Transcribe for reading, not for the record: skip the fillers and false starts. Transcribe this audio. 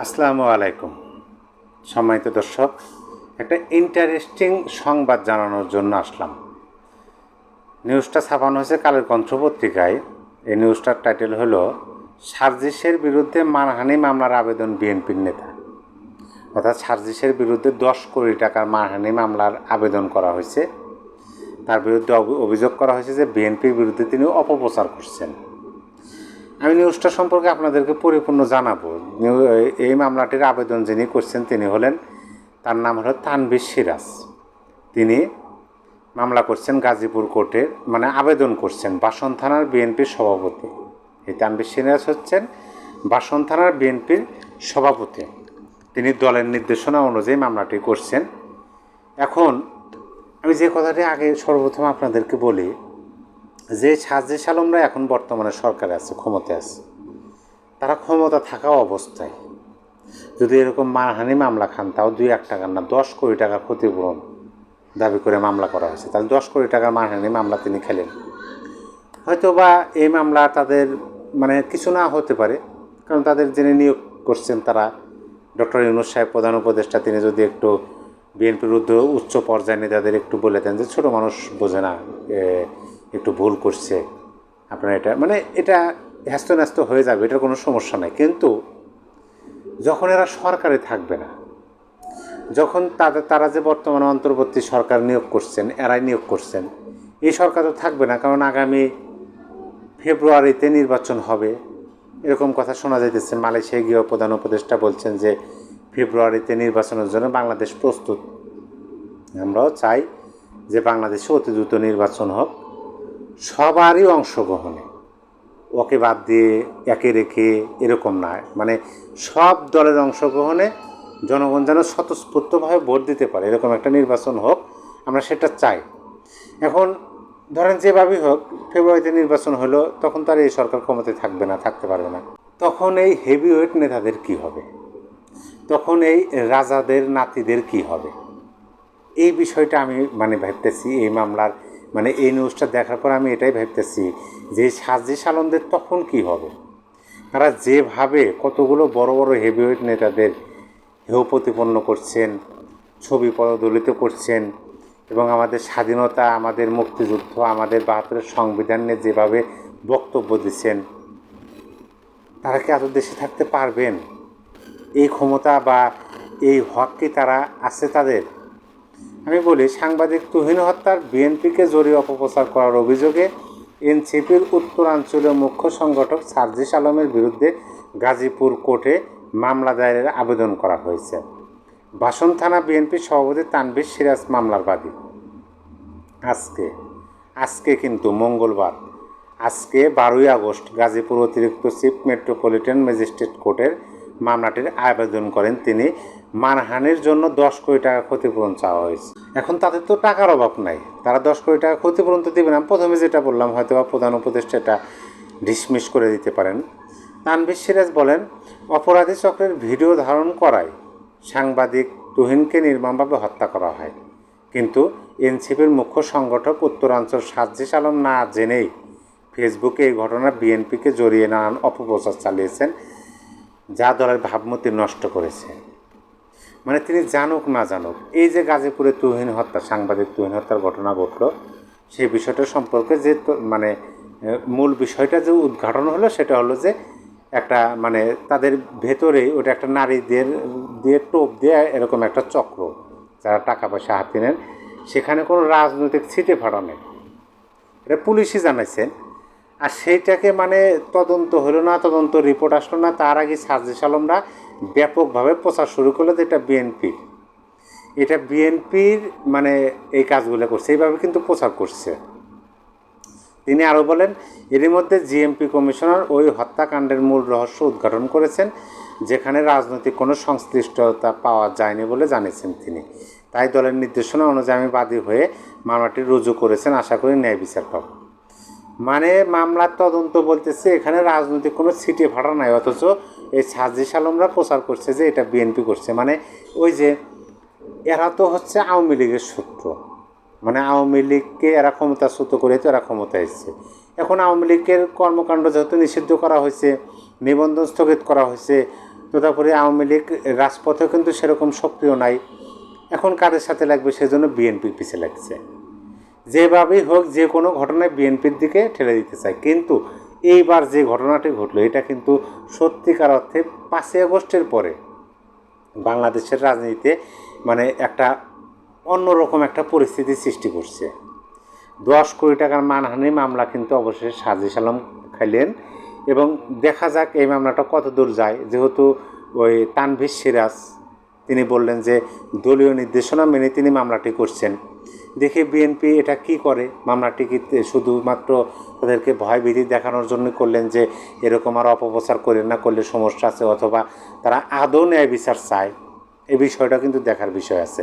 আসসালামু আলাইকুম সম্মানিত দর্শক, একটা ইন্টারেস্টিং সংবাদ জানানোর জন্য আসলাম। নিউজটা ছাপানো হয়েছে কালের কণ্ঠ পত্রিকায়। এই নিউজটার টাইটেল হলো সার্জিসের বিরুদ্ধে মানহানি মামলার আবেদন বিএনপির নেতা। অর্থাৎ সার্জিসের বিরুদ্ধে 10 কোটি টাকার মানহানি মামলার আবেদন করা হয়েছে। তার বিরুদ্ধে অভিযোগ করা হয়েছে যে বিএনপির বিরুদ্ধে তিনি অপপ্রচার করছেন। আমি নিউজটা সম্পর্কে আপনাদেরকে পরিপূর্ণ জানাবো। এই মামলাটির আবেদন যিনি করছেন তিনি হলেন, তার নাম হলো তানভীর সিরাজ। তিনি মামলা করছেন গাজীপুর কোর্টে, আবেদন করছেন বাসন থানার বিএনপির সভাপতি। এই তানভীর সিরাজ হচ্ছেন বাসন থানার বিএনপির সভাপতি। তিনি দলের নির্দেশনা অনুযায়ী মামলাটি করছেন। এখন আমি যে কথাটি আগে সর্বপ্রথম আপনাদেরকে বলি, যে সার্জিস আলমরা এখন বর্তমানে সরকারে আছে, ক্ষমতায় আছে, তারা ক্ষমতা থাকা অবস্থায় যদি এরকম মানহানি মামলা খান, তাও 2-1 টাকার না, 10 কোটি টাকার ক্ষতিপূরণ দাবি করে মামলা করা হয়েছে, তাহলে 10 কোটি টাকার মানহানি মামলা তিনি খেলেন। হয়তো বা এই মামলা তাদের কিছু না হতে পারে, কারণ তাদের যিনি নিয়োগ করছেন তারা ডক্টর ইউনূস সাহেব প্রধান উপদেষ্টা, তিনি যদি একটু বিএনপির বিরুদ্ধে উচ্চ পর্যায়ে নেতাদের একটু বলে দেন যে ছোটো মানুষ বোঝে না, একটু ভুল করছে, আপনার এটা হ্যাস্ত হয়ে যাবে, এটার কোনো সমস্যা নাই। কিন্তু যখন এরা সরকারে থাকবে না, যখন তারা যে বর্তমানে অন্তর্বর্তী সরকার নিয়োগ করছেন, এরাই নিয়োগ করছেন, এই সরকার তো থাকবে না, কারণ আগামী ফেব্রুয়ারিতে নির্বাচন হবে, এরকম কথা শোনা যাইতেছে। মালয়েশিয়া গিয়েও প্রধান উপদেষ্টা বলছেন যে ফেব্রুয়ারিতে নির্বাচনের জন্য বাংলাদেশ প্রস্তুত। আমরাও চাই যে বাংলাদেশে অতি দ্রুত নির্বাচন হোক, সবারই অংশগ্রহণে, ওকে বাদ দিয়ে একে রেখে এরকম না, সব দলের অংশগ্রহণে জনগণ যেন স্বতঃস্ফূর্তভাবে ভোট দিতে পারে, এরকম একটা নির্বাচন হোক, আমরা সেটা চাই। এখন ধরেন যেভাবেই হোক ফেব্রুয়ারিতে নির্বাচন হলো, তখন তার এই সরকার ক্ষমতায় থাকবে না, থাকতে পারবে না। তখন এই হেভিওয়েট নেতাদের কি হবে? তখন এই রাজাদের নাতিদের কি হবে? এই বিষয়টা আমি ভাবতেছি এই মামলার এই নিউজটা দেখার পর আমি এটাই ভাবতেছি যে সার্জিস আলমদের তখন কি হবে। তারা যেভাবে কতগুলো বড় বড় হেভিওয়েট নেতাদের হেয় প্রতিপন্ন করছেন, ছবি পদদলিত করছেন, এবং আমাদের স্বাধীনতা, আমাদের মুক্তিযুদ্ধ, আমাদের 72-এর সংবিধান নিয়ে যেভাবে বক্তব্য দিচ্ছেন, তারা কি এত দেশে থাকতে পারবেন? এই ক্ষমতা বা এই হক কি তারা আছে তাদের? আমি বলি, সাংবাদিক তুহিন হত্যার বিএনপিকে জড়িয়ে অপপ্রচার করার অভিযোগে এনসিপির উত্তরাঞ্চলীয় মুখ্য সংগঠক সার্জিস আলমের বিরুদ্ধে গাজীপুর কোর্টে মামলা দায়েরের আবেদন করা হয়েছে। বাসন থানা বিএনপির সভাপতি তানভীর সিরাজ মামলার বাদী। আজকে কিন্তু মঙ্গলবার, আজকে 12ই আগস্ট গাজীপুর অতিরিক্ত চিফ মেট্রোপলিটন ম্যাজিস্ট্রেট কোর্টের মামলাটির আবেদন করেন তিনি। মানহানির জন্য 10 কোটি টাকা ক্ষতিপূরণ চাওয়া হয়েছে। এখন তাদের তো টাকার অভাব নাই, তারা 10 কোটি টাকা ক্ষতিপূরণ তো দেবে না। প্রথমে যেটা বললাম, হয়তো বা প্রধান উপদেষ্টা এটা ডিসমিস করে দিতে পারেন। তানভীর সিরাজ বলেন, অপরাধী চক্রের ভিডিও ধারণ করায় সাংবাদিক তুহিনকে নির্মমভাবে হত্যা করা হয়, কিন্তু এনসিপির মুখ্য সংগঠক উত্তরাঞ্চল সার্জিস আলম না জেনেই ফেসবুকে এই ঘটনা বিএনপিকে জড়িয়ে নানান অপপ্রচার চালিয়েছেন, যা দলের ভাবমূর্তি নষ্ট করেছে। তিনি জানুক না জানুক, এই যে গাজীপুরে তুহিন হত্যা, সাংবাদিক তুহিন হত্যার ঘটনা ঘটল, সেই বিষয়টা সম্পর্কে যে মূল বিষয়টা যে উদ্ঘাটন হলো, সেটা হলো যে একটা তাদের ভেতরেই ওটা একটা নারীদের দিয়ে টোপ দিয়ে এরকম একটা চক্র, যারা টাকা পয়সা হাতে নেন, সেখানে কোনো রাজনৈতিক ছিটে ফাটা নেই, এটা পুলিশই জানাইছেন। আর সেইটাকে তদন্ত হলো না, তদন্ত রিপোর্ট আসলো না, তার আগে সার্জিস আলমরা ব্যাপকভাবে প্রচার শুরু করলো যে এটা বিএনপির এই কাজগুলো করছে, এইভাবে কিন্তু প্রচার করছে। তিনি আরও বলেন, এরই মধ্যে জিএমপি কমিশনার ওই হত্যাকাণ্ডের মূল রহস্য উদ্ঘাটন করেছেন, যেখানে রাজনৈতিক কোনো সংশ্লিষ্টতা পাওয়া যায়নি বলে জানিয়েছেন তিনি। তাই দলের নির্দেশনা অনুযায়ী আমি বাদী হয়ে মামলাটি রুজু করেছেন, আশা করি ন্যায় বিচার পাব। মামলার তদন্ত বলতেছে এখানে রাজনৈতিক কোনো ছিটে ফাটা নাই, অথচ এই সার্জিস আলমরা প্রচার করছে যে এটা বিএনপি করছে। ওই যে এরা তো হচ্ছে আওয়ামী লীগের সূত্র, আওয়ামী লীগকে এরা ক্ষমতাচ্যুত করে তো এরা ক্ষমতায় এসেছে। এখন আওয়ামী লীগের কর্মকাণ্ড যেহেতু নিষিদ্ধ করা হয়েছে, নিবন্ধন স্থগিত করা হয়েছে, তদুপরি আওয়ামী লীগ রাজপথেও কিন্তু সেরকম সক্রিয় নাই। এখন কাদের সাথে লাগবে, সেজন্য বিএনপির পিছে লাগছে। যেভাবেই হোক যে কোনো ঘটনায় বিএনপির দিকে ঠেলে দিতে চায়। কিন্তু এইবার যে ঘটনাটি ঘটলো, এটা কিন্তু সত্যিকার অর্থে 5ই আগস্টের পরে বাংলাদেশের রাজনীতিতে মানে একটা অন্যরকম একটা পরিস্থিতি সৃষ্টি করছে। 10 কোটি টাকার মানহানি মামলা কিন্তু অবশেষে সাজিদ আলম খাইলেন, এবং দেখা যাক এই মামলাটা কত দূর যায়। যেহেতু ওই তানভীর সিরাজ তিনি বললেন যে দলীয় নির্দেশনা মেনে তিনি মামলাটি করছেন। দেখে বিএনপি এটা কি করে, মামলাটি কি শুধুমাত্র তাদেরকে ভয়ভীতি দেখানোর জন্য করলেন যে এরকম আর অপপ্রচার করে না করলে সমস্যা আছে, অথবা তারা আদৌ ন্যায় বিচার চায়, এই বিষয়টা কিন্তু দেখার বিষয় আছে।